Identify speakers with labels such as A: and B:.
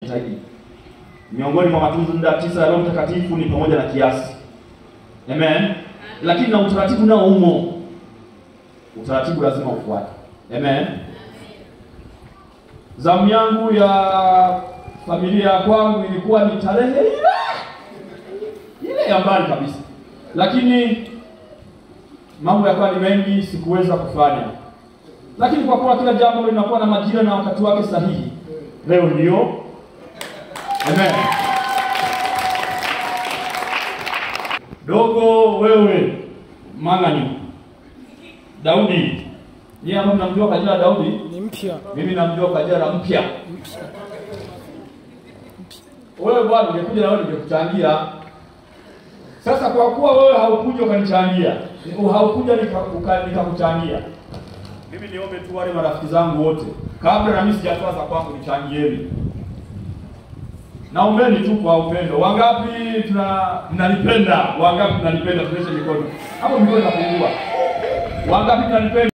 A: zaidi. Miongoni mwa matunda 9 ya Roho Mtakatifu ni pamoja na kiasi. Amen. Lakini na utaratibu nao umo. Utaratibu lazima ufuate. Amen. Zamu yangu ya familia kwangu ilikuwa ni tarehe ile ya mbali kabisa. Lakini mambo yakawa ni mengi, sikuweza kufanya. Lakini kwa kuwa kila jambo linakuwa na majira na wakati wake sahihi, leo ndio. Amen. Dogo wewe Mang'ani Daudi. Yeye hapo mnamjua kwa jina Daudi?
B: Ni mpya.
A: Mimi namjua kwa jina la mpya. Wewe bwana ungekuja na wewe ningekuchangia. Sasa kwa kuwa wewe haukuja ukanichangia, haukuja nikakuchangia. Mimi niombe tu wale marafiki zangu wote, kabla na mimi sijatoa za kwangu nichangieni. Naombeni tu kwa upendo. Wangapi mnanipenda? Wangapi mnanipenda? Tuweze mikono. Hapo mikono inapungua. Wangapi mnanipenda?